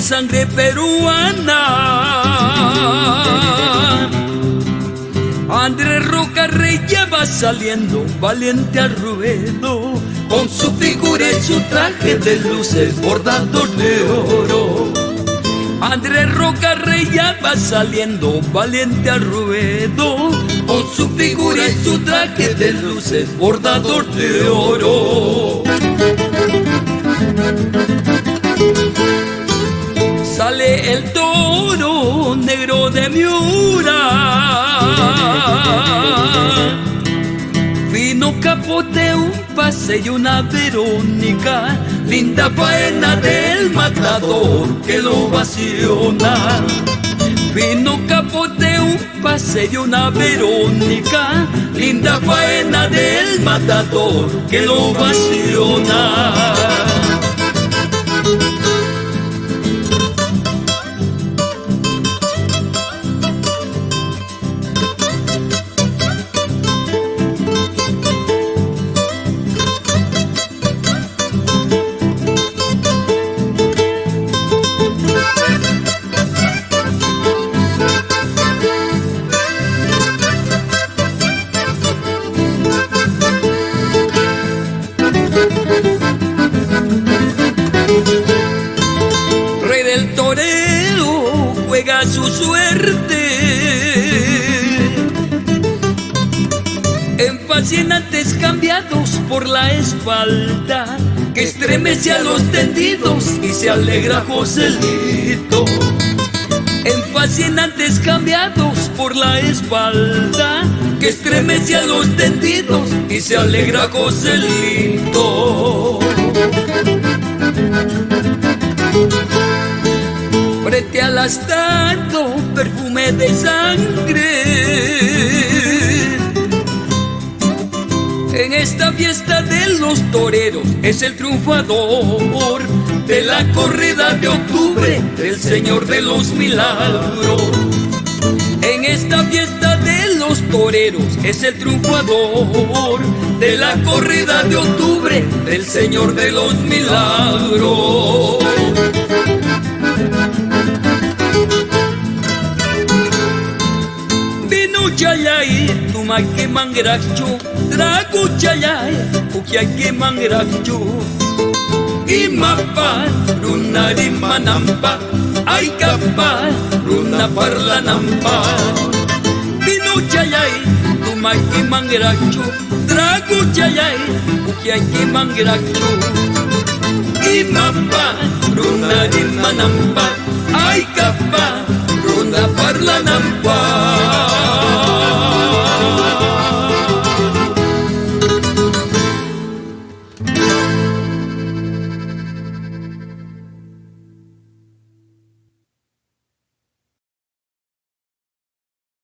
de sangre peruana. Andrés Roca Rey ya va saliendo, valiente al ruedo, con su figura y su traje de luces bordados de oro. Andrés Roca Rey ya va saliendo, valiente al ruedo, con su figura y su traje de luces bordados de oro. Sale el toro negro de Miura, fino capote, un pase y una Verónica, linda faena del matador que lo ovaciona. Fino capote, un pase y una Verónica, linda faena del matador que lo ovaciona. Rey del toreo juega su suerte en fascinantes cambiados por la espalda, que estremece a los tendidos y se alegra Joselito. En fascinantes cambiados por la espalda, que estremece a los tendidos y se alegra Joselito. Frente al astado, perfume de sangre, en esta fiesta de los toreros es el triunfador de la corrida de octubre del Señor de los Milagros. En esta fiesta de los toreros es el triunfador de la corrida de octubre del Señor de los Milagros. Vino Chayay, Tumaki Mangrachu, Dragu Chayay, Ukiaki Mangrachu, Imapa, Runari Manampa, Aikapa, Runa Parlanampa. Vino Chayay, Tumaki Mangrachu, Dragu Chayay, Ukiaki Mangrachu, Imapa, Runari Manampa, Aikapa, Runa Parlanampa.